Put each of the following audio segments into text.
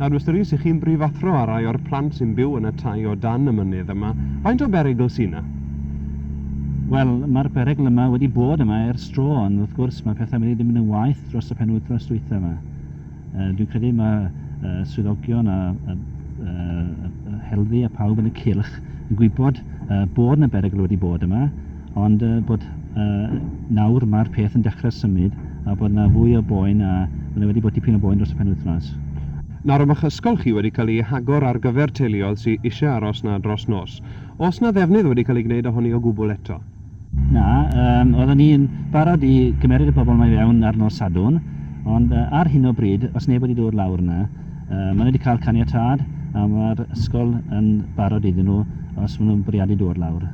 Nawr, Mr Rhys, chi'n brifathro a rai o'r plant sy'n byw yn y tai o dan y mynydd yma. Faint o berygl sy'n yna? Wel, mae'r berygl yma wedi bod yma ers tro, ond wrth gwrs mae pethau wedi mynd yn waith dros y penwythnos dwytha yma. Dwi'n credu mae swyddogion a helddi a pawb yn y cylch yn gwybod bod yna berygl wedi bod yma, ond bod nawr mae'r peth yn dechrau symud a bod yna fwy o boen a bod yna wedi bod dipyn o boen dros y penwythnos. Nawr, mae'ch ysgol chi wedi cael ei hagor ar gyfer teuluoedd sy'n eisiau aros na dros nos. Oes na ddefnydd wedi cael ei gwneud ohoni o gwbl eto? Na, oeddwn ni'n barod i gymeryd y bobl mae fewn ar nos Sadwrn, ond ar hyn o bryd, os neb wedi dod lawr yna, maen wedi cael caniatâd a mae'r ysgol yn barod iddyn nhw os maen nhw'n bwriadu dod lawr.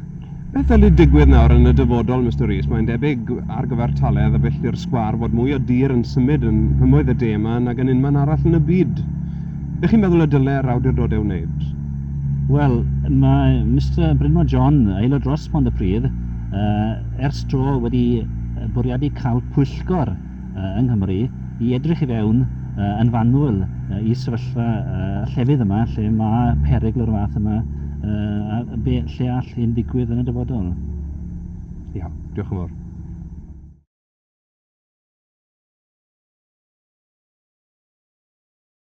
Beth ddylid digwydd nawr yn y dyfodol, Mr Rhys? Mae'n debyg ar gyfer taledd a felly'r sgwâr fod mwy o dir yn symud yn hymwydd y de yma nag yn unman arall yn y byd. Beth chi'n meddwl y dylai'r awdurdodau wneud? Wel, mae Mr Brynmo John, aelod dros Pontypridd, ers tro wedi bwriadu cael pwyllgor yng Nghymru i edrych i fewn yn fanwl i sefyllfa llefydd yma lle mae perygl o'r fath yma a lle all hyn ddigwydd yn y dyfodol. Ia, diolch yn fawr.